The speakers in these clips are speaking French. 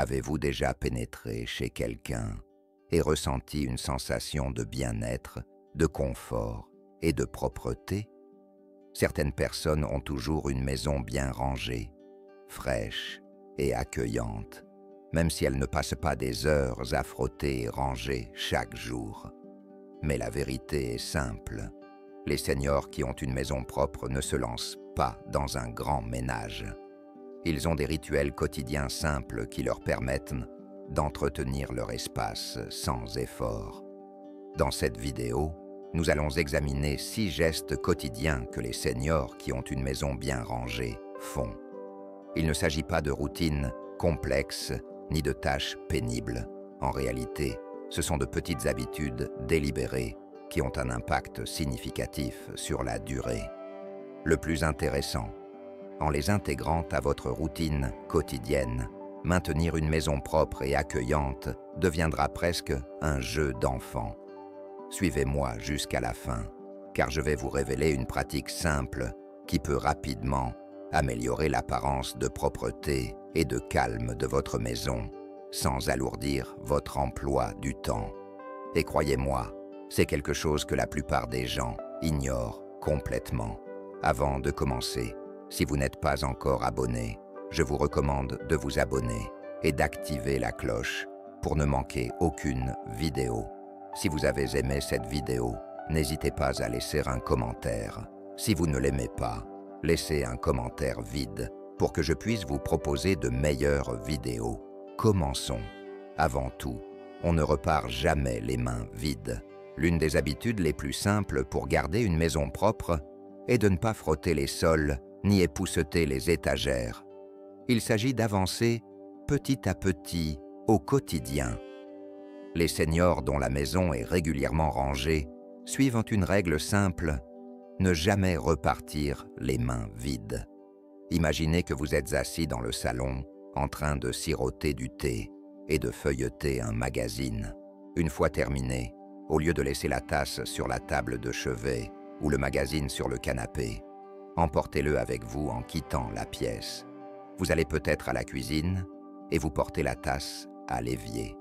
Avez-vous déjà pénétré chez quelqu'un et ressenti une sensation de bien-être, de confort et de propreté? Certaines personnes ont toujours une maison bien rangée, fraîche et accueillante, même si elles ne passent pas des heures à frotter et ranger chaque jour. Mais la vérité est simple. Les seniors qui ont une maison propre ne se lancent pas dans un grand ménage. Ils ont des rituels quotidiens simples qui leur permettent d'entretenir leur espace sans effort. Dans cette vidéo, nous allons examiner 6 gestes quotidiens que les seniors qui ont une maison bien rangée font. Il ne s'agit pas de routines complexes ni de tâches pénibles. En réalité, ce sont de petites habitudes délibérées qui ont un impact significatif sur la durée. Le plus intéressant, en les intégrant à votre routine quotidienne, maintenir une maison propre et accueillante deviendra presque un jeu d'enfant. Suivez-moi jusqu'à la fin, car je vais vous révéler une pratique simple qui peut rapidement améliorer l'apparence de propreté et de calme de votre maison, sans alourdir votre emploi du temps. Et croyez-moi, c'est quelque chose que la plupart des gens ignorent complètement. Avant de commencer, si vous n'êtes pas encore abonné, je vous recommande de vous abonner et d'activer la cloche pour ne manquer aucune vidéo. Si vous avez aimé cette vidéo, n'hésitez pas à laisser un commentaire. Si vous ne l'aimez pas, laissez un commentaire vide pour que je puisse vous proposer de meilleures vidéos. Commençons. Avant tout, on ne repart jamais les mains vides. L'une des habitudes les plus simples pour garder une maison propre est de ne pas frotter les sols ni épousseter les étagères. Il s'agit d'avancer petit à petit au quotidien. Les seniors dont la maison est régulièrement rangée suivent une règle simple: ne jamais repartir les mains vides. Imaginez que vous êtes assis dans le salon en train de siroter du thé et de feuilleter un magazine. Une fois terminé, au lieu de laisser la tasse sur la table de chevet ou le magazine sur le canapé, emportez-le avec vous en quittant la pièce. Vous allez peut-être à la cuisine et vous portez la tasse à l'évier.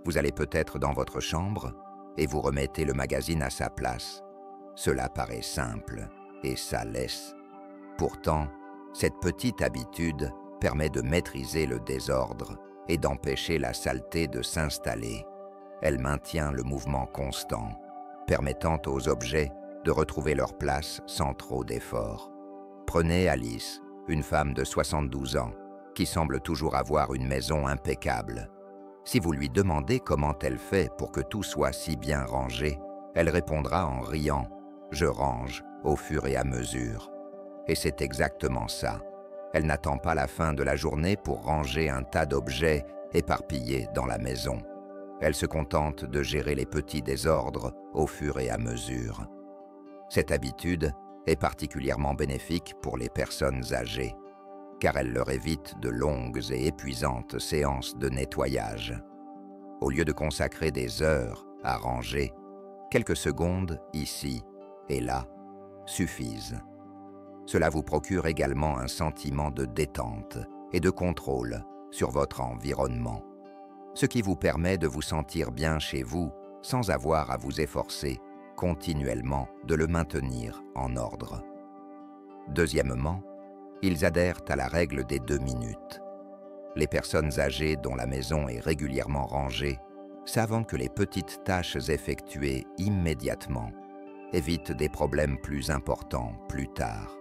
Vous allez peut-être dans votre chambre et vous remettez le magazine à sa place. Cela paraît simple et ça laisse. Pourtant, cette petite habitude permet de maîtriser le désordre et d'empêcher la saleté de s'installer. Elle maintient le mouvement constant, permettant aux objets de retrouver leur place sans trop d'efforts. Prenez Alice, une femme de 72 ans, qui semble toujours avoir une maison impeccable. Si vous lui demandez comment elle fait pour que tout soit si bien rangé, elle répondra en riant « Je range au fur et à mesure ». Et c'est exactement ça. Elle n'attend pas la fin de la journée pour ranger un tas d'objets éparpillés dans la maison. Elle se contente de gérer les petits désordres au fur et à mesure. Cette habitude est particulièrement bénéfique pour les personnes âgées, car elle leur évite de longues et épuisantes séances de nettoyage. Au lieu de consacrer des heures à ranger, quelques secondes ici et là suffisent. Cela vous procure également un sentiment de détente et de contrôle sur votre environnement, ce qui vous permet de vous sentir bien chez vous sans avoir à vous efforcer continuellement de le maintenir en ordre. Deuxièmement, ils adhèrent à la règle des 2 minutes. Les personnes âgées dont la maison est régulièrement rangée, savant que les petites tâches effectuées immédiatement évitent des problèmes plus importants plus tard.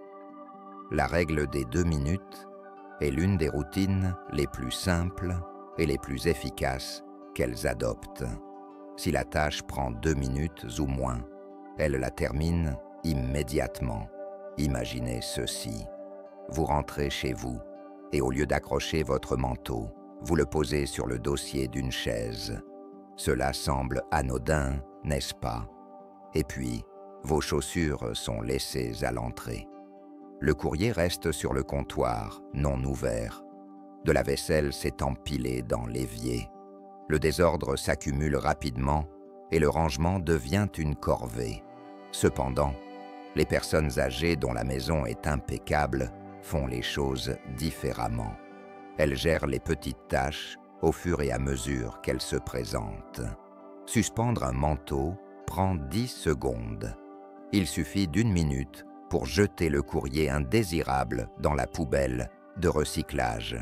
La règle des 2 minutes est l'une des routines les plus simples et les plus efficaces qu'elles adoptent. Si la tâche prend 2 minutes ou moins, elle la termine immédiatement. Imaginez ceci. Vous rentrez chez vous et au lieu d'accrocher votre manteau, vous le posez sur le dossier d'une chaise. Cela semble anodin, n'est-ce pas? Et puis, vos chaussures sont laissées à l'entrée. Le courrier reste sur le comptoir, non ouvert. De la vaisselle s'est empilée dans l'évier. Le désordre s'accumule rapidement et le rangement devient une corvée. Cependant, les personnes âgées dont la maison est impeccable font les choses différemment. Elles gèrent les petites tâches au fur et à mesure qu'elle se présente. Suspendre un manteau prend 10 secondes. Il suffit d'1 minute pour jeter le courrier indésirable dans la poubelle de recyclage.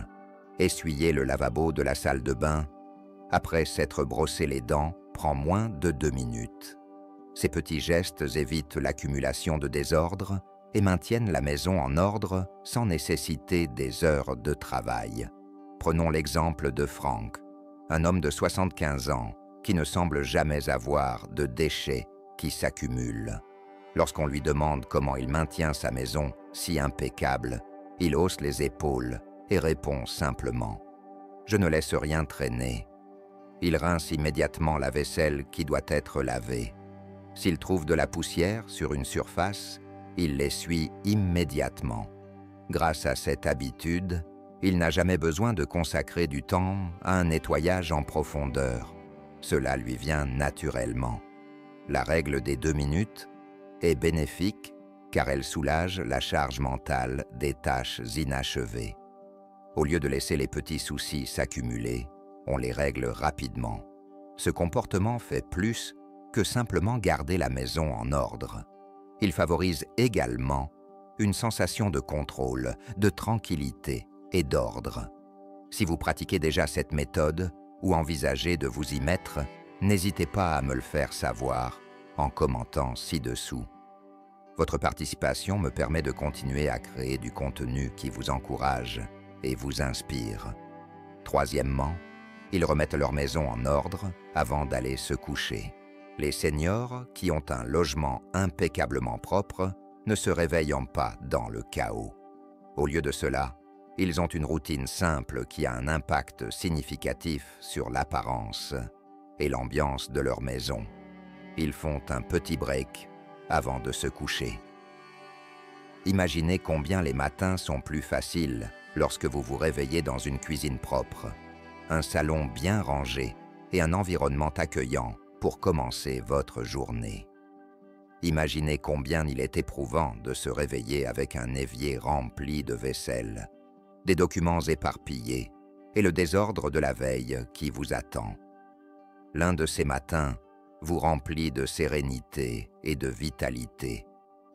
Essuyer le lavabo de la salle de bain après s'être brossé les dents prend moins de 2 minutes. Ces petits gestes évitent l'accumulation de désordre et maintiennent la maison en ordre sans nécessiter des heures de travail. Prenons l'exemple de Frank, un homme de 75 ans qui ne semble jamais avoir de déchets qui s'accumulent. Lorsqu'on lui demande comment il maintient sa maison si impeccable, il hausse les épaules et répond simplement « Je ne laisse rien traîner ». Il rince immédiatement la vaisselle qui doit être lavée. S'il trouve de la poussière sur une surface, il l'essuie immédiatement. Grâce à cette habitude, il n'a jamais besoin de consacrer du temps à un nettoyage en profondeur. Cela lui vient naturellement. La règle des 2 minutes est bénéfique car elle soulage la charge mentale des tâches inachevées. Au lieu de laisser les petits soucis s'accumuler, on les règle rapidement. Ce comportement fait plus que simplement garder la maison en ordre. Il favorise également une sensation de contrôle, de tranquillité et d'ordre. Si vous pratiquez déjà cette méthode ou envisagez de vous y mettre, n'hésitez pas à me le faire savoir en commentant ci-dessous. Votre participation me permet de continuer à créer du contenu qui vous encourage et vous inspire. Troisièmement, ils remettent leur maison en ordre avant d'aller se coucher. Les seniors qui ont un logement impeccablement propre ne se réveillent pas dans le chaos. Au lieu de cela, ils ont une routine simple qui a un impact significatif sur l'apparence et l'ambiance de leur maison. Ils font un petit break avant de se coucher. Imaginez combien les matins sont plus faciles lorsque vous vous réveillez dans une cuisine propre, un salon bien rangé et un environnement accueillant pour commencer votre journée. Imaginez combien il est éprouvant de se réveiller avec un évier rempli de vaisselle, des documents éparpillés et le désordre de la veille qui vous attend. L'un de ces matins vous remplit de sérénité et de vitalité,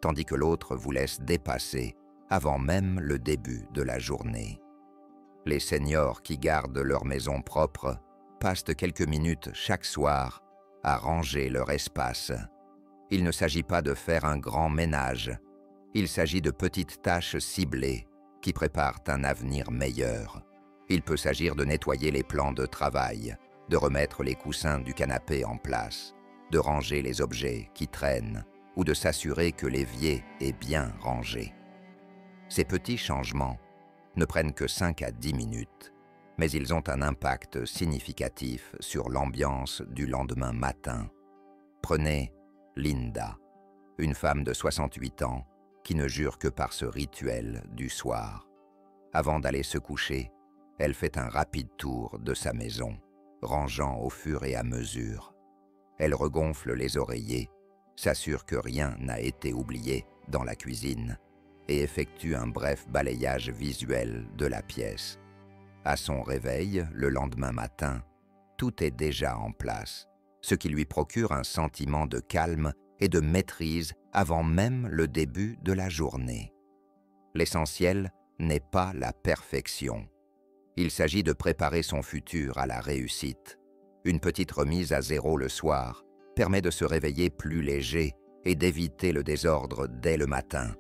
tandis que l'autre vous laisse dépasser avant même le début de la journée. Les seniors qui gardent leur maison propre passent quelques minutes chaque soir à ranger leur espace. Il ne s'agit pas de faire un grand ménage, il s'agit de petites tâches ciblées qui préparent un avenir meilleur. Il peut s'agir de nettoyer les plans de travail, de remettre les coussins du canapé en place, de ranger les objets qui traînent ou de s'assurer que l'évier est bien rangé. Ces petits changements ne prennent que 5 à 10 minutes, mais ils ont un impact significatif sur l'ambiance du lendemain matin. Prenez Linda, une femme de 68 ans qui ne jure que par ce rituel du soir. Avant d'aller se coucher, elle fait un rapide tour de sa maison, rangeant au fur et à mesure. Elle regonfle les oreillers, s'assure que rien n'a été oublié dans la cuisine et effectue un bref balayage visuel de la pièce. À son réveil, le lendemain matin, tout est déjà en place, ce qui lui procure un sentiment de calme et de maîtrise avant même le début de la journée. L'essentiel n'est pas la perfection. Il s'agit de préparer son futur à la réussite. Une petite remise à zéro le soir permet de se réveiller plus léger et d'éviter le désordre dès le matin.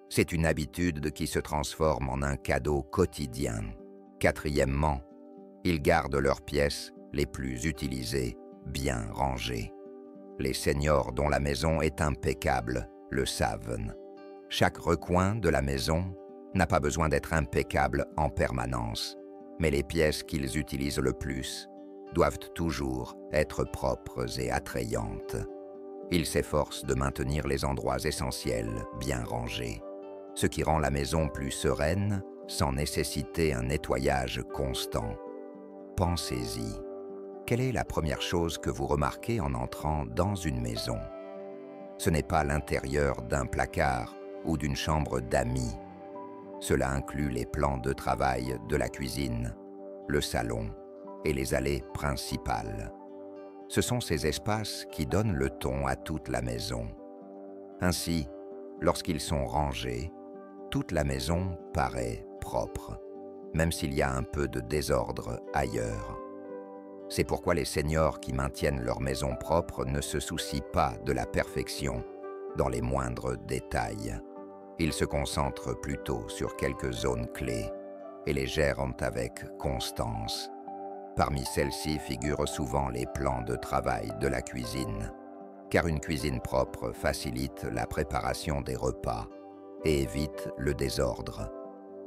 C'est une habitude qui se transforme en un cadeau quotidien. Quatrièmement, ils gardent leurs pièces les plus utilisées, bien rangées. Les seniors dont la maison est impeccable le savent. Chaque recoin de la maison n'a pas besoin d'être impeccable en permanence, mais les pièces qu'ils utilisent le plus doivent toujours être propres et attrayantes. Ils s'efforcent de maintenir les endroits essentiels bien rangés, ce qui rend la maison plus sereine sans nécessiter un nettoyage constant. Pensez-y. Quelle est la première chose que vous remarquez en entrant dans une maison? Ce n'est pas l'intérieur d'un placard ou d'une chambre d'amis. Cela inclut les plans de travail de la cuisine, le salon, et les allées principales. Ce sont ces espaces qui donnent le ton à toute la maison. Ainsi, lorsqu'ils sont rangés, toute la maison paraît propre, même s'il y a un peu de désordre ailleurs. C'est pourquoi les seniors qui maintiennent leur maison propre ne se soucient pas de la perfection dans les moindres détails. Ils se concentrent plutôt sur quelques zones clés et les gèrent avec constance. Parmi celles-ci figurent souvent les plans de travail de la cuisine, car une cuisine propre facilite la préparation des repas et évite le désordre.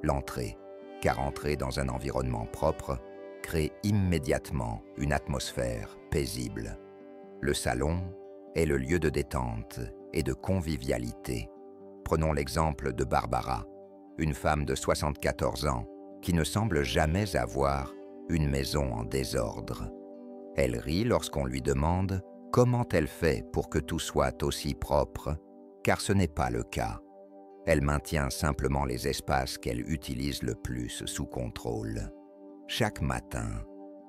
L'entrée, car entrer dans un environnement propre crée immédiatement une atmosphère paisible. Le salon est le lieu de détente et de convivialité. Prenons l'exemple de Barbara, une femme de 74 ans qui ne semble jamais avoir une maison en désordre. Elle rit lorsqu'on lui demande comment elle fait pour que tout soit aussi propre, car ce n'est pas le cas. Elle maintient simplement les espaces qu'elle utilise le plus sous contrôle. Chaque matin,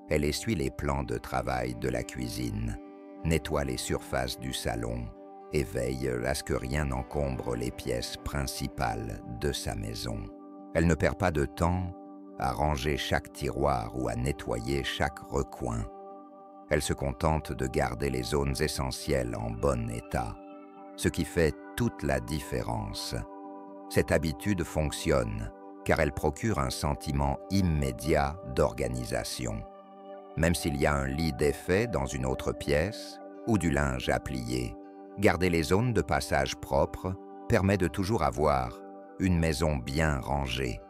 elle essuie les plans de travail de la cuisine, nettoie les surfaces du salon et veille à ce que rien n'encombre les pièces principales de sa maison. Elle ne perd pas de temps à ranger chaque tiroir ou à nettoyer chaque recoin. Elle se contente de garder les zones essentielles en bon état, ce qui fait toute la différence. Cette habitude fonctionne car elle procure un sentiment immédiat d'organisation. Même s'il y a un lit défait dans une autre pièce ou du linge à plier, garder les zones de passage propres permet de toujours avoir une maison bien rangée.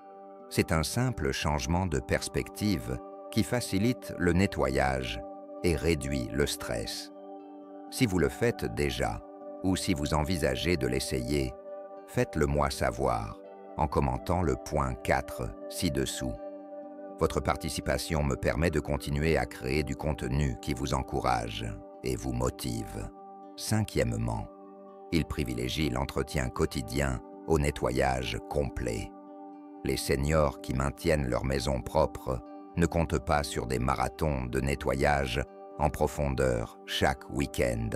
C'est un simple changement de perspective qui facilite le nettoyage et réduit le stress. Si vous le faites déjà, ou si vous envisagez de l'essayer, faites-le moi savoir en commentant le point 4 ci-dessous. Votre participation me permet de continuer à créer du contenu qui vous encourage et vous motive. Cinquièmement, il privilégie l'entretien quotidien au nettoyage complet. Les seniors qui maintiennent leur maison propre ne comptent pas sur des marathons de nettoyage en profondeur chaque week-end.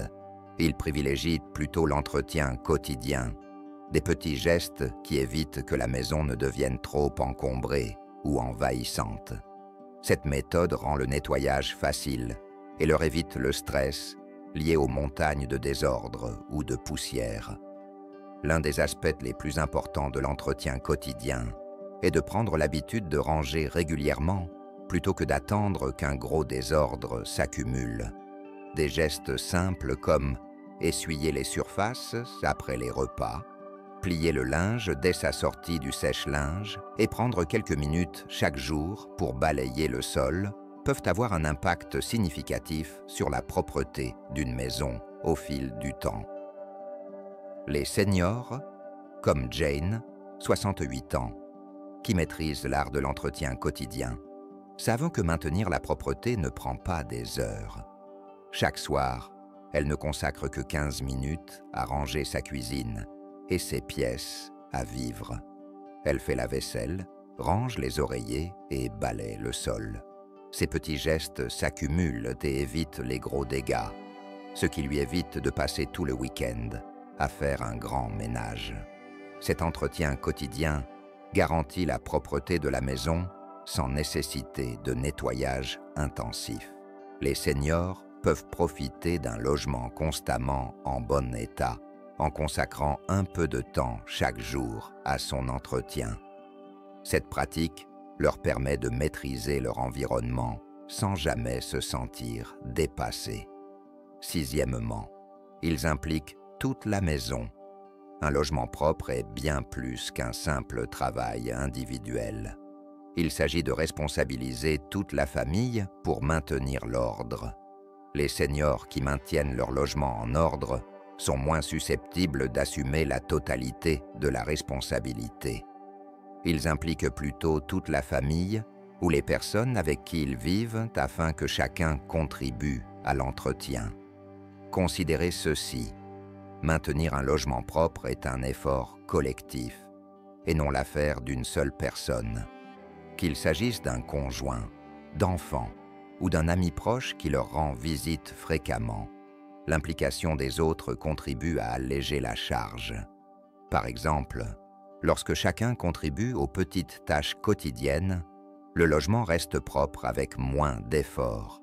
Ils privilégient plutôt l'entretien quotidien, des petits gestes qui évitent que la maison ne devienne trop encombrée ou envahissante. Cette méthode rend le nettoyage facile et leur évite le stress lié aux montagnes de désordre ou de poussière. L'un des aspects les plus importants de l'entretien quotidien est de prendre l'habitude de ranger régulièrement plutôt que d'attendre qu'un gros désordre s'accumule. Des gestes simples comme essuyer les surfaces après les repas, plier le linge dès sa sortie du sèche-linge et prendre quelques minutes chaque jour pour balayer le sol peuvent avoir un impact significatif sur la propreté d'une maison au fil du temps. Les seniors, comme Jane, 68 ans, qui maîtrisent l'art de l'entretien quotidien, savent que maintenir la propreté ne prend pas des heures. Chaque soir, elle ne consacre que 15 minutes à ranger sa cuisine et ses pièces à vivre. Elle fait la vaisselle, range les oreillers et balaie le sol. Ces petits gestes s'accumulent et évitent les gros dégâts, ce qui lui évite de passer tout le week-end à faire un grand ménage. Cet entretien quotidien garantit la propreté de la maison sans nécessité de nettoyage intensif. Les seniors peuvent profiter d'un logement constamment en bon état en consacrant un peu de temps chaque jour à son entretien. Cette pratique leur permet de maîtriser leur environnement sans jamais se sentir dépassés. Sixièmement, ils impliquent toute la maison. Un logement propre est bien plus qu'un simple travail individuel. Il s'agit de responsabiliser toute la famille pour maintenir l'ordre. Les seniors qui maintiennent leur logement en ordre sont moins susceptibles d'assumer la totalité de la responsabilité. Ils impliquent plutôt toute la famille ou les personnes avec qui ils vivent afin que chacun contribue à l'entretien. Considérez ceci: maintenir un logement propre est un effort collectif et non l'affaire d'une seule personne. Qu'il s'agisse d'un conjoint, d'enfants ou d'un ami proche qui leur rend visite fréquemment. L'implication des autres contribue à alléger la charge. Par exemple, lorsque chacun contribue aux petites tâches quotidiennes, le logement reste propre avec moins d'efforts.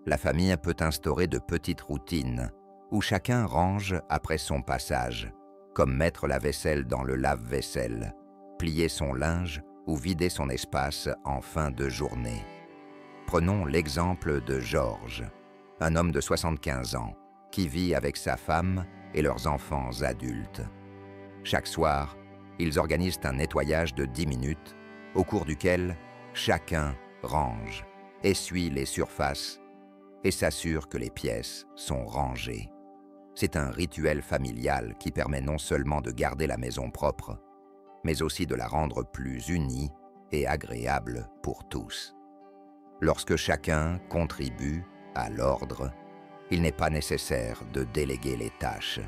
La famille peut instaurer de petites routines où chacun range après son passage, comme mettre la vaisselle dans le lave-vaisselle, plier son linge ou vider son espace en fin de journée. Prenons l'exemple de Georges, un homme de 75 ans, qui vit avec sa femme et leurs enfants adultes. Chaque soir, ils organisent un nettoyage de 10 minutes, au cours duquel chacun range, essuie les surfaces et s'assure que les pièces sont rangées. C'est un rituel familial qui permet non seulement de garder la maison propre, mais aussi de la rendre plus unie et agréable pour tous. Lorsque chacun contribue à l'ordre, il n'est pas nécessaire de déléguer les tâches.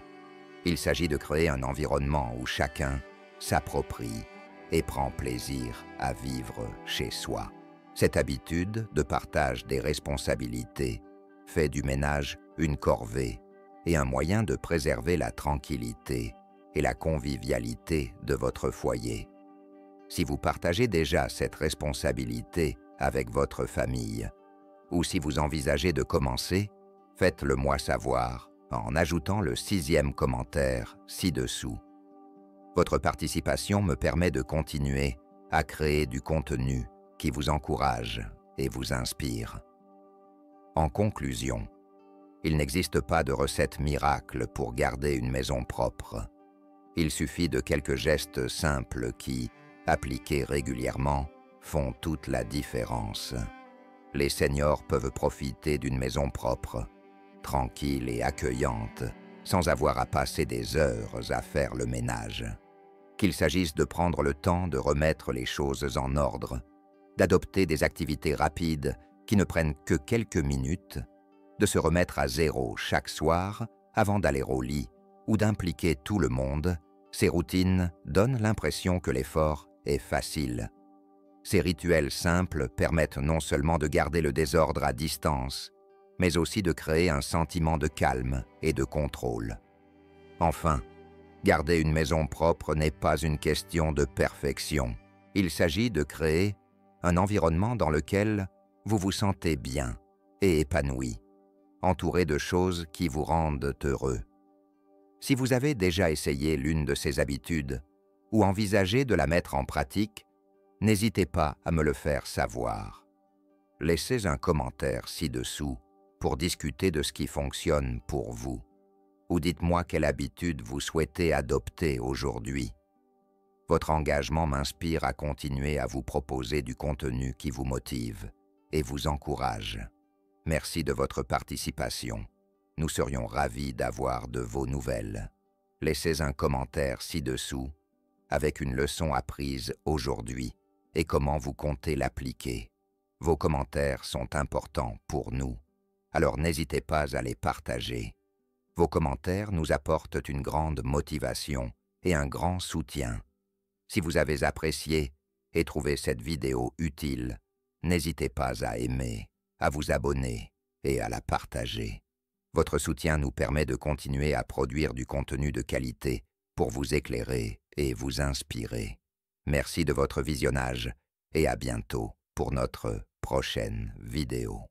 Il s'agit de créer un environnement où chacun s'approprie et prend plaisir à vivre chez soi. Cette habitude de partage des responsabilités fait du ménage une corvée et un moyen de préserver la tranquillité et la convivialité de votre foyer. Si vous partagez déjà cette responsabilité avec votre famille, ou si vous envisagez de commencer, faites-le moi savoir en ajoutant le 6e commentaire ci-dessous. Votre participation me permet de continuer à créer du contenu qui vous encourage et vous inspire. En conclusion, il n'existe pas de recette miracle pour garder une maison propre. Il suffit de quelques gestes simples qui, appliqués régulièrement, font toute la différence. Les seniors peuvent profiter d'une maison propre, tranquille et accueillante, sans avoir à passer des heures à faire le ménage. Qu'il s'agisse de prendre le temps de remettre les choses en ordre, d'adopter des activités rapides qui ne prennent que quelques minutes, de se remettre à zéro chaque soir avant d'aller au lit ou d'impliquer tout le monde, ces routines donnent l'impression que l'effort est facile. Ces rituels simples permettent non seulement de garder le désordre à distance, mais aussi de créer un sentiment de calme et de contrôle. Enfin, garder une maison propre n'est pas une question de perfection. Il s'agit de créer un environnement dans lequel vous vous sentez bien et épanoui, entouré de choses qui vous rendent heureux. Si vous avez déjà essayé l'une de ces habitudes ou envisagez de la mettre en pratique, n'hésitez pas à me le faire savoir. Laissez un commentaire ci-dessous pour discuter de ce qui fonctionne pour vous, ou dites-moi quelle habitude vous souhaitez adopter aujourd'hui. Votre engagement m'inspire à continuer à vous proposer du contenu qui vous motive et vous encourage. Merci de votre participation. Nous serions ravis d'avoir de vos nouvelles. Laissez un commentaire ci-dessous avec une leçon apprise aujourd'hui et comment vous comptez l'appliquer. Vos commentaires sont importants pour nous, alors n'hésitez pas à les partager. Vos commentaires nous apportent une grande motivation et un grand soutien. Si vous avez apprécié et trouvé cette vidéo utile, n'hésitez pas à aimer, à vous abonner et à la partager. Votre soutien nous permet de continuer à produire du contenu de qualité pour vous éclairer et vous inspirer. Merci de votre visionnage et à bientôt pour notre prochaine vidéo.